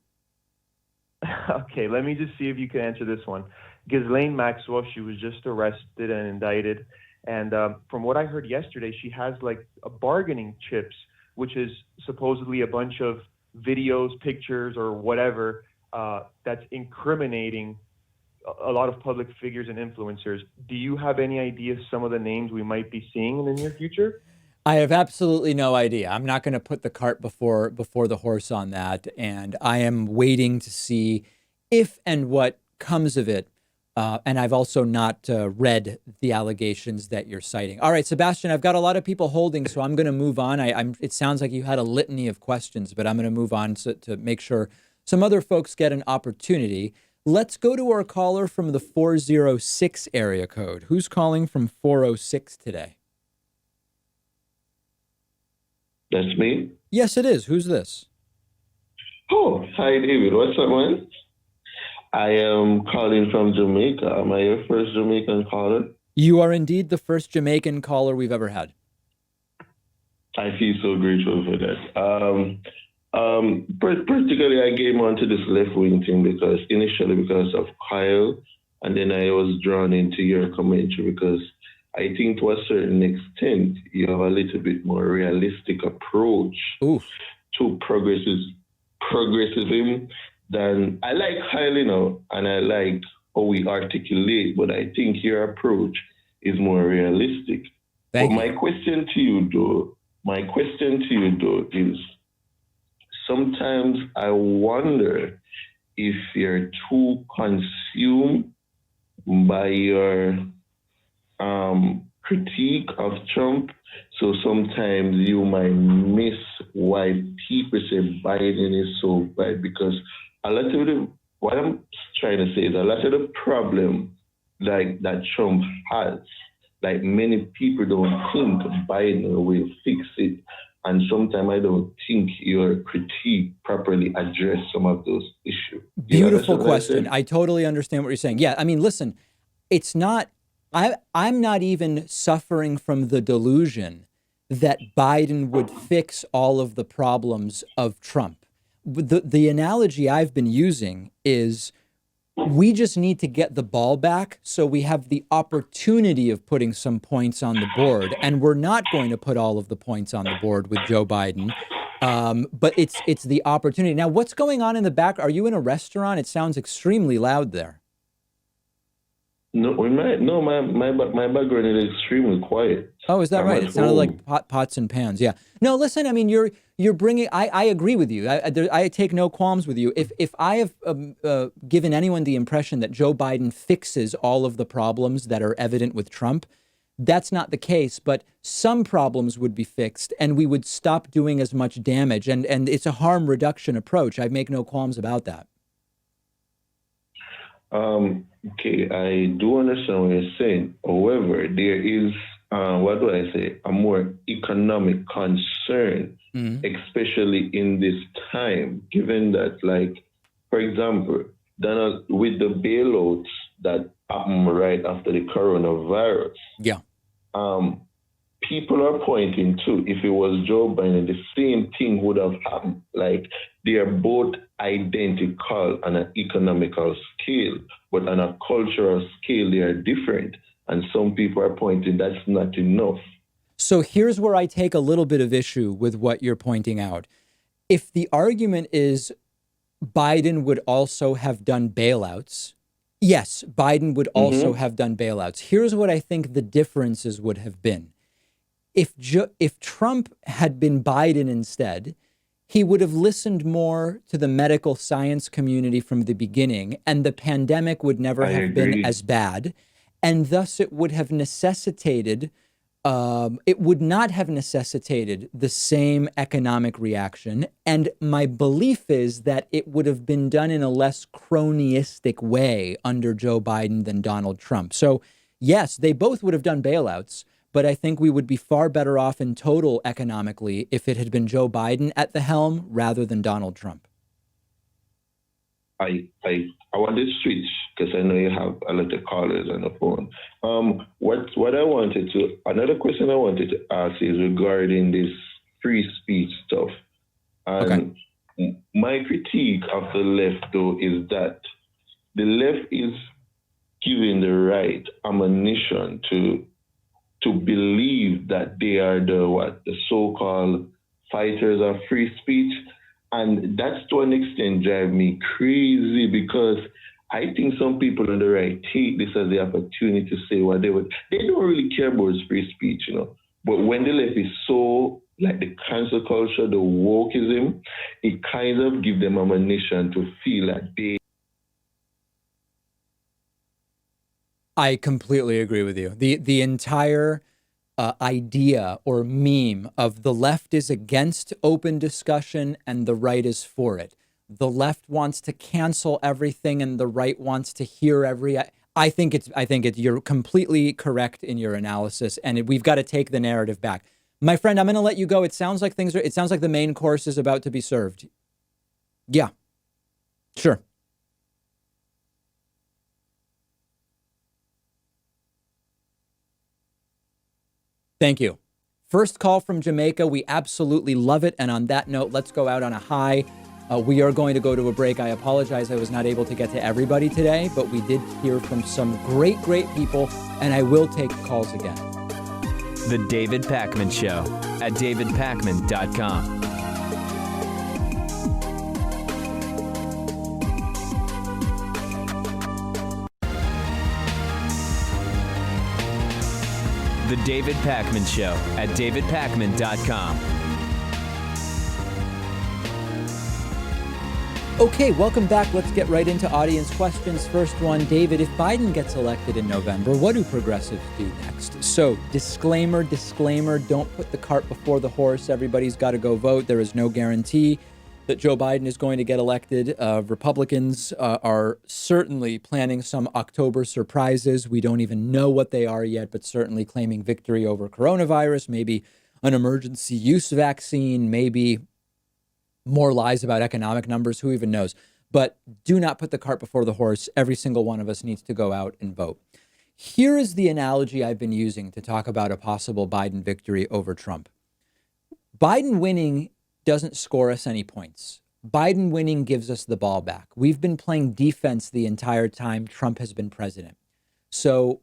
Okay, let me just see if you can answer this one. Ghislaine Maxwell, she was just arrested and indicted. And from what I heard yesterday, she has like a bargaining chips, which is supposedly a bunch of videos, pictures, or whatever that's incriminating a lot of public figures and influencers. Do you have any idea some of the names we might be seeing in the near future? I have absolutely no idea. I'm not going to put the cart before the horse on that. And I am waiting to see if and what comes of it. And I've also not read the allegations that you're citing. All right, Sebastian, I've got a lot of people holding, so I'm going to move on. It sounds like you had a litany of questions, but I'm going to move on to make sure some other folks get an opportunity. Let's go to our caller from the 406 area code. Who's calling from 406 today? That's me? Yes, it is. Who's this? Oh, hi, David. What's up, man? I am calling from Jamaica. Am I your first Jamaican caller? You are indeed the first Jamaican caller we've ever had. I feel so grateful for that. Particularly, I came onto this left-wing thing initially because of Kyle, and then I was drawn into your commentary because I think to a certain extent, you have a little bit more realistic approach to progressivism than I like Kyle, and I like how we articulate, but I think your approach is more realistic. Thank you. My question to you, though, is sometimes I wonder if you're too consumed by your critique of Trump. So sometimes you might miss why people say Biden is so bad, because what I'm trying to say is a lot of the problem that Trump has, like many people don't think Biden will fix it. And sometimes I don't think your critique properly addressed some of those issues. Beautiful question. I totally understand what you're saying. Yeah, I mean, listen, it's not, I'm not even suffering from the delusion that Biden would fix all of the problems of Trump. The analogy I've been using is we just need to get the ball back so we have the opportunity of putting some points on the board. And we're not going to put all of the points on the board with Joe Biden. But it's the opportunity. Now, what's going on in the back? Are you in a restaurant? It sounds extremely loud there. No, my background is extremely quiet. Oh, is that I'm right? at It sounded home. like pots and pans. Yeah. No, listen. I mean, you're bringing. I agree with you. I take no qualms with you. If I have given anyone the impression that Joe Biden fixes all of the problems that are evident with Trump, that's not the case. But some problems would be fixed, and we would stop doing as much damage. And it's a harm reduction approach. I make no qualms about that. Okay, I do understand what you're saying. However, there is, what do I say, a more economic concern, especially in this time, given that, like, for example, Donald, with the bailouts that happened right after the coronavirus, yeah, people are pointing to, if it was Joe Biden, the same thing would have happened. Like, they are both identical on an economical scale, but on a cultural scale, they are different. And some people are pointing that's not enough. So here's where I take a little bit of issue with what you're pointing out. If the argument is Biden would also have done bailouts, yes, Biden would also have done bailouts. Here's what I think the differences would have been. If Trump had been Biden instead, he would have listened more to the medical science community from the beginning, and the pandemic would never have been as bad. And thus it would have necessitated, it would not have necessitated the same economic reaction. And my belief is that it would have been done in a less cronyistic way under Joe Biden than Donald Trump. So yes, they both would have done bailouts, but I think we would be far better off in total economically if it had been Joe Biden at the helm rather than Donald Trump. I want to switch because I know you have a lot of callers on the phone. Another question I wanted to ask is regarding this free speech stuff. And my critique of the left, though, is that the left is giving the right ammunition to believe that they are the so-called fighters of free speech. And that's to an extent drive me crazy because I think some people on the right take this as the opportunity to say what they would. They don't really care about free speech, you know. But when the left is so, like the cancel culture, the wokeism, it kind of gives them ammunition to feel that they. I completely agree with you. The entire idea or meme of the left is against open discussion and the right is for it. The left wants to cancel everything and the right wants to hear every. I think you're completely correct in your analysis, and we've got to take the narrative back. My friend, I'm going to let you go. It sounds like the main course is about to be served. Yeah, sure. Thank you. First call from Jamaica. We absolutely love it. And on that note, let's go out on a high. We are going to go to a break. I apologize I was not able to get to everybody today, but we did hear from some great people, and I will take calls again. The David Pakman Show at davidpakman.com. The David Pakman Show at davidpakman.com. Okay, welcome back. Let's get right into audience questions. First one, David, if Biden gets elected in November, what do progressives do next? So, disclaimer, don't put the cart before the horse. Everybody's got to go vote. There is no guarantee that Joe Biden is going to get elected. Republicans are certainly planning some October surprises. We don't even know what they are yet, but certainly claiming victory over coronavirus, maybe an emergency use vaccine, maybe more lies about economic numbers. Who even knows? But do not put the cart before the horse. Every single one of us needs to go out and vote. Here is the analogy I've been using to talk about a possible Biden victory over Trump. Biden winning doesn't score us any points. Biden winning gives us the ball back. We've been playing defense the entire time Trump has been president. So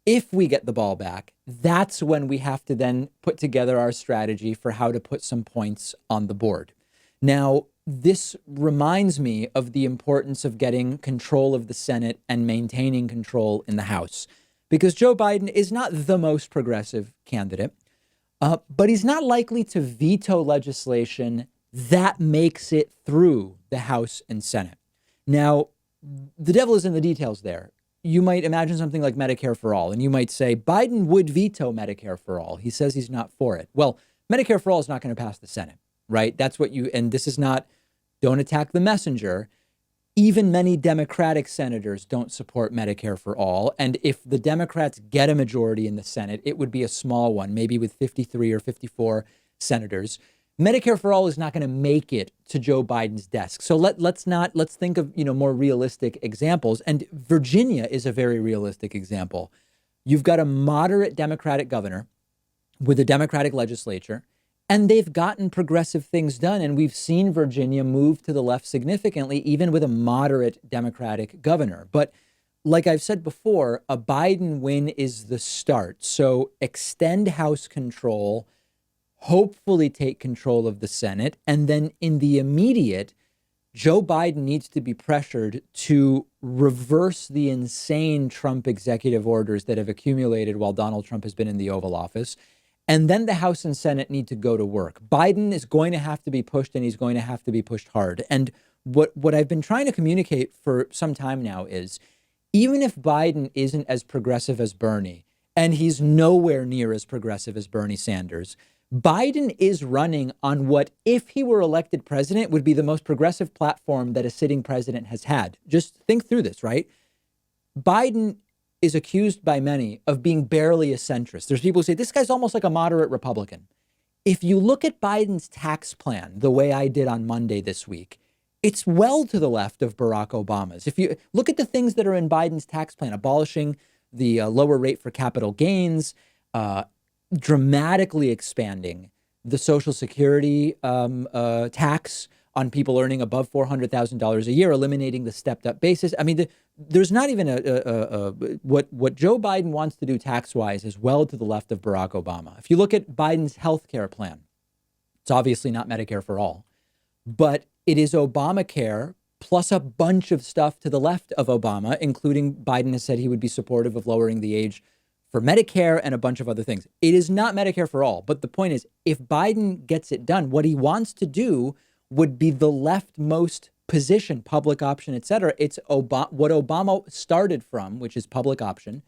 if we get the ball back, that's when we have to then put together our strategy for how to put some points on the board. Now, this reminds me of the importance of getting control of the Senate and maintaining control in the House, because Joe Biden is not the most progressive candidate, but he's not likely to veto legislation that makes it through the House and Senate. Now, the devil is in the details there. You might imagine something like Medicare for all, and you might say Biden would veto Medicare for all. He says he's not for it. Well, Medicare for all is not going to pass the Senate, right? That's what you, and this is not, don't attack the messenger. Even many Democratic senators don't support Medicare for all. And if the Democrats get a majority in the Senate, it would be a small one, maybe with 53 or 54 senators. Medicare for all is not going to make it to Joe Biden's desk. So let's think of, more realistic examples. And Virginia is a very realistic example. You've got a moderate Democratic governor with a Democratic legislature, and they've gotten progressive things done. And we've seen Virginia move to the left significantly, even with a moderate Democratic governor. But like I've said before, a Biden win is the start. So extend House control, hopefully take control of the Senate. And then in the immediate, Joe Biden needs to be pressured to reverse the insane Trump executive orders that have accumulated while Donald Trump has been in the Oval Office. And then the House and Senate need to go to work. Biden is going to have to be pushed, and he's going to have to be pushed hard. And what I've been trying to communicate for some time now is, even if Biden isn't as progressive as Bernie, and he's nowhere near as progressive as Bernie Sanders, Biden is running on what, if he were elected president, would be the most progressive platform that a sitting president has had. Just think through this, right? Biden is accused by many of being barely a centrist. There's people who say this guy's almost like a moderate Republican. If you look at Biden's tax plan, the way I did on Monday this week, it's well to the left of Barack Obama's. If you look at the things that are in Biden's tax plan, abolishing the lower rate for capital gains, dramatically expanding the Social Security tax on people earning above $400,000 a year, eliminating the stepped up basis. I mean, there's not even what Joe Biden wants to do tax wise is well to the left of Barack Obama. If you look at Biden's health care plan, it's obviously not Medicare for all, but it is Obamacare plus a bunch of stuff to the left of Obama, including Biden has said he would be supportive of lowering the age for Medicare and a bunch of other things. It is not Medicare for all. But the point is, if Biden gets it done, what he wants to do would be the leftmost position, public option, et cetera. It's what Obama started from, which is public option,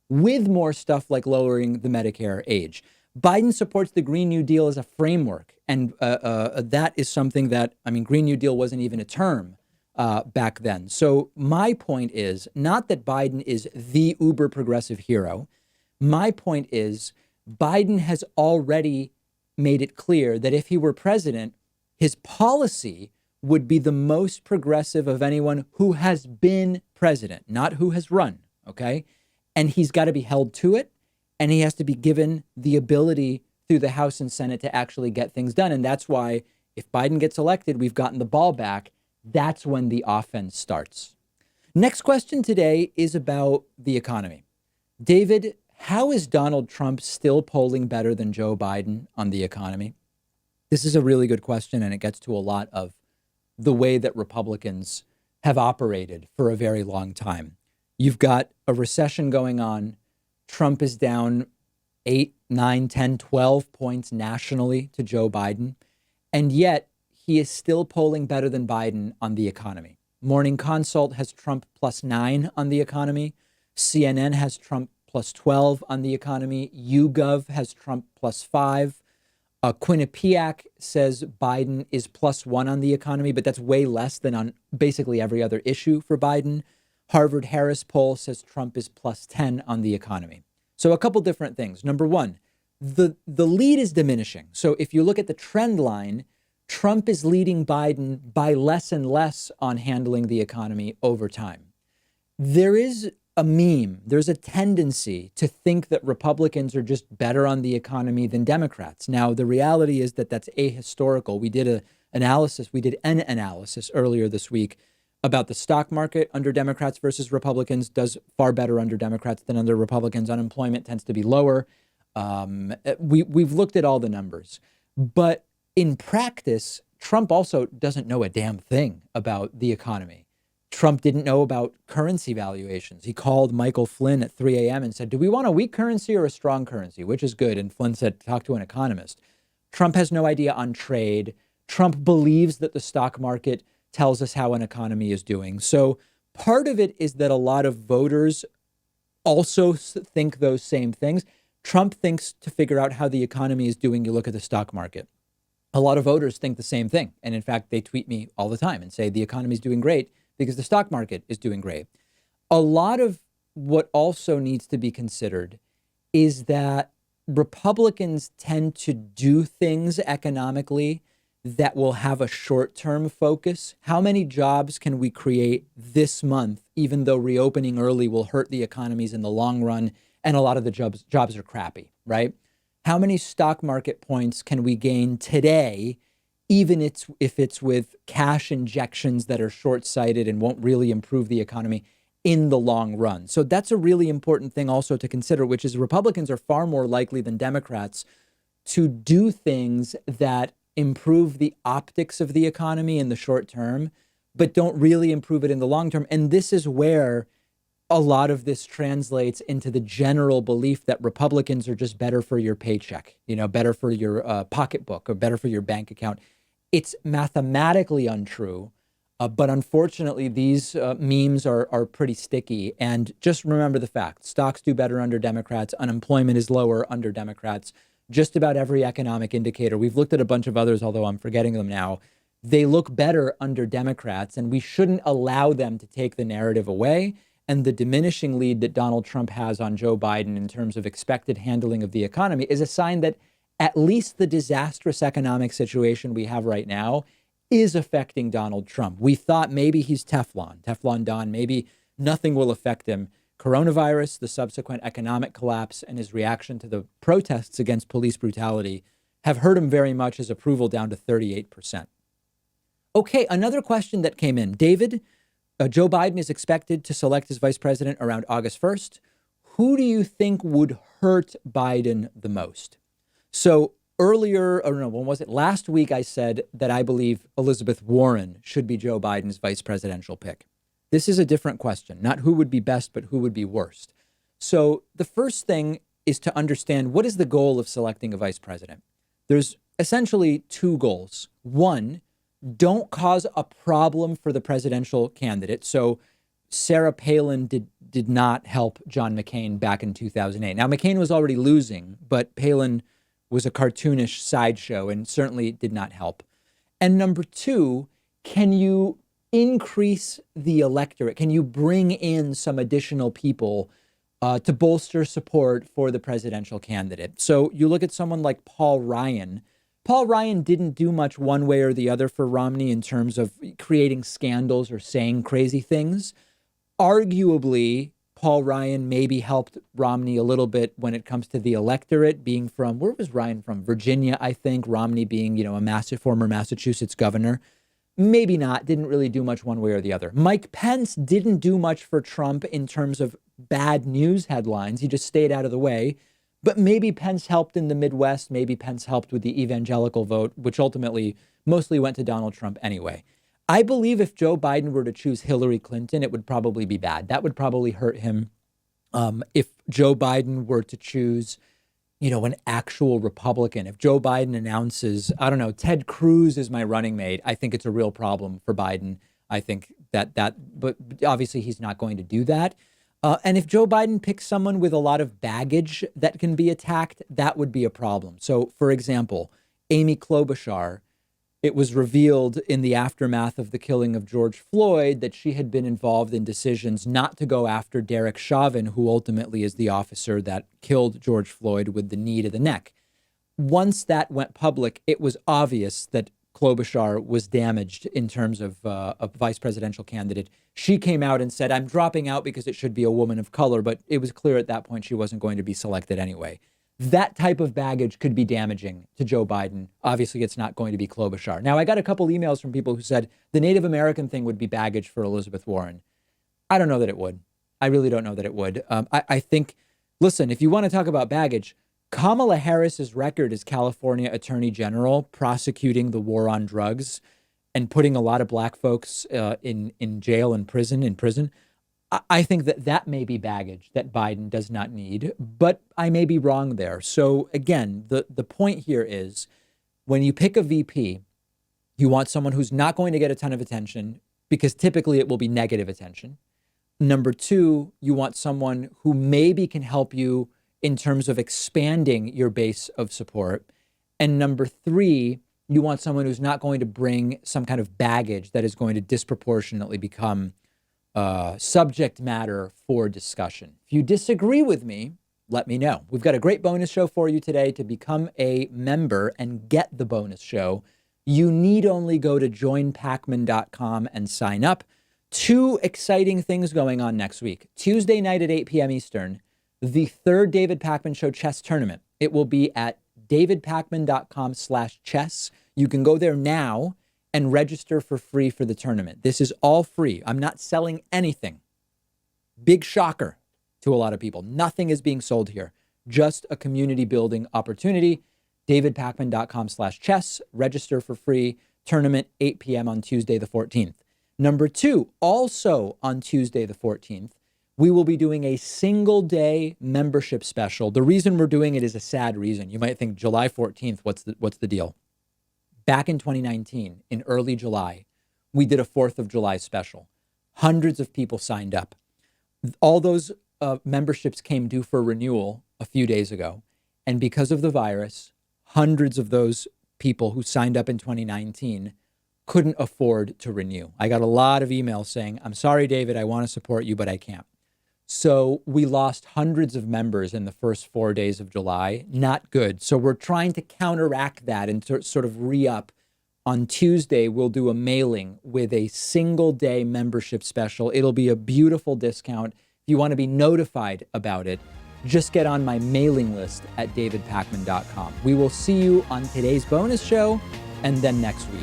with more stuff like lowering the Medicare age. Biden supports the Green New Deal as a framework. And that is something that, Green New Deal wasn't even a term back then. So my point is not that Biden is the uber progressive hero. My point is Biden has already made it clear that if he were president, his policy would be the most progressive of anyone who has been president, not who has run. Okay. And he's got to be held to it. And he has to be given the ability through the House and Senate to actually get things done. And that's why if Biden gets elected, we've gotten the ball back. That's when the offense starts. Next question today is about the economy. David, how is Donald Trump still polling better than Joe Biden on the economy? This is a really good question, and it gets to a lot of the way that Republicans have operated for a very long time. You've got a recession going on. Trump is down 8, 9, 10, 12 points nationally to Joe Biden, and yet he is still polling better than Biden on the economy. Morning Consult has Trump +9 on the economy. CNN has Trump +12 on the economy. YouGov has Trump +5. Quinnipiac says Biden is +1 on the economy, but that's way less than on basically every other issue for Biden. Harvard Harris poll says Trump is +10 on the economy. So a couple different things. Number one, the lead is diminishing. So if you look at the trend line, Trump is leading Biden by less and less on handling the economy over time. There is a meme. There's a tendency to think that Republicans are just better on the economy than Democrats. Now, the reality is that that's ahistorical. We did an analysis earlier this week about the stock market under Democrats versus Republicans does far better under Democrats than under Republicans. Unemployment tends to be lower. We've looked at all the numbers, but in practice, Trump also doesn't know a damn thing about the economy. Trump didn't know about currency valuations. He called Michael Flynn at 3 a.m. and said, do we want a weak currency or a strong currency? Which is good? And Flynn said, talk to an economist. Trump has no idea on trade. Trump believes that the stock market tells us how an economy is doing. So part of it is that a lot of voters also think those same things. Trump thinks to figure out how the economy is doing, you look at the stock market. A lot of voters think the same thing. And in fact, they tweet me all the time and say the economy is doing great because the stock market is doing great. A lot of what also needs to be considered is that Republicans tend to do things economically that will have a short-term focus. How many jobs can we create this month, even though reopening early will hurt the economies in the long run? And a lot of the jobs are crappy, right? How many stock market points can we gain today, even if it's with cash injections that are short-sighted and won't really improve the economy in the long run? So that's a really important thing also to consider, which is Republicans are far more likely than Democrats to do things that improve the optics of the economy in the short term, but don't really improve it in the long term. And this is where a lot of this translates into the general belief that Republicans are just better for your paycheck, better for your pocketbook or better for your bank account. It's mathematically untrue, but unfortunately, these memes are pretty sticky. And just remember the fact, stocks do better under Democrats, unemployment is lower under Democrats. Just about every economic indicator, we've looked at a bunch of others, although I'm forgetting them now, they look better under Democrats, and we shouldn't allow them to take the narrative away. And the diminishing lead that Donald Trump has on Joe Biden in terms of expected handling of the economy is a sign that at least the disastrous economic situation we have right now is affecting Donald Trump. We thought maybe he's Teflon Don, maybe nothing will affect him. Coronavirus, the subsequent economic collapse, and his reaction to the protests against police brutality have hurt him very much, his approval down to 38%. Okay, another question that came in. David, Joe Biden is expected to select his vice president around August 1st. Who do you think would hurt Biden the most? So last week I said that I believe Elizabeth Warren should be Joe Biden's vice presidential pick. This is a different question, not who would be best, but who would be worst. So the first thing is to understand, what is the goal of selecting a vice president? There's essentially two goals. One, don't cause a problem for the presidential candidate. So Sarah Palin did not help John McCain back in 2008. Now, McCain was already losing, but Palin was a cartoonish sideshow and certainly did not help. And number two, can you increase the electorate? Can you bring in some additional people to bolster support for the presidential candidate? So you look at someone like Paul Ryan. Paul Ryan didn't do much one way or the other for Romney in terms of creating scandals or saying crazy things. Arguably, Paul Ryan maybe helped Romney a little bit when it comes to the electorate, being from, where was Ryan from? Virginia, I think. Romney being, a massive former Massachusetts governor. Maybe not, didn't really do much one way or the other. Mike Pence didn't do much for Trump in terms of bad news headlines. He just stayed out of the way. But maybe Pence helped in the Midwest. Maybe Pence helped with the evangelical vote, which ultimately mostly went to Donald Trump anyway. I believe if Joe Biden were to choose Hillary Clinton, it would probably be bad. That would probably hurt him. If Joe Biden were to choose, an actual Republican, if Joe Biden announces, I don't know, Ted Cruz is my running mate, I think it's a real problem for Biden. I think but obviously he's not going to do that. And if Joe Biden picks someone with a lot of baggage that can be attacked, that would be a problem. So, for example, Amy Klobuchar, it was revealed in the aftermath of the killing of George Floyd that she had been involved in decisions not to go after Derek Chauvin, who ultimately is the officer that killed George Floyd with the knee to the neck. Once that went public, it was obvious that Klobuchar was damaged in terms of a vice presidential candidate. She came out and said, I'm dropping out because it should be a woman of color, but it was clear at that point she wasn't going to be selected anyway. That type of baggage could be damaging to Joe Biden. Obviously, it's not going to be Klobuchar. Now, I got a couple emails from people who said the Native American thing would be baggage for Elizabeth Warren. I don't know that it would. I really don't know that it would. I think, listen, if you want to talk about baggage, Kamala Harris's record as California Attorney General prosecuting the war on drugs and putting a lot of black folks in jail and prison. I think that may be baggage that Biden does not need, but I may be wrong there. So again, the point here is when you pick a VP, you want someone who's not going to get a ton of attention because typically it will be negative attention. Number two, you want someone who maybe can help you in terms of expanding your base of support. And number three, you want someone who's not going to bring some kind of baggage that is going to disproportionately become subject matter for discussion. If you disagree with me, let me know. We've got a great bonus show for you today. To become a member and get the bonus show, you need only go to joinpacman.com and sign up. Two exciting things going on next week. Tuesday night at 8 p.m. Eastern, the third David Pakman Show chess tournament. It will be at davidpakman.com/chess. You can go there now and register for free for the tournament. This is all free. I'm not selling anything. Big shocker to a lot of people. Nothing is being sold here. Just a community building opportunity. davidpakman.com/chess. Register for free. Tournament 8 p.m. on Tuesday the 14th. Number two, also on Tuesday the 14th, we will be doing a single day membership special. The reason we're doing it is a sad reason. You might think July 14th, what's the deal? Back in 2019, in early July, we did a 4th of July special. Hundreds of people signed up. All those memberships came due for renewal a few days ago. And because of the virus, hundreds of those people who signed up in 2019 couldn't afford to renew. I got a lot of emails saying, I'm sorry, David, I want to support you, but I can't. So we lost hundreds of members in the first 4 days of July. Not good. So we're trying to counteract that and to sort of re-up. On Tuesday, we'll do a mailing with a single day membership special. It'll be a beautiful discount. If you want to be notified about it, just get on my mailing list at davidpakman.com. We will see you on today's bonus show and then next week.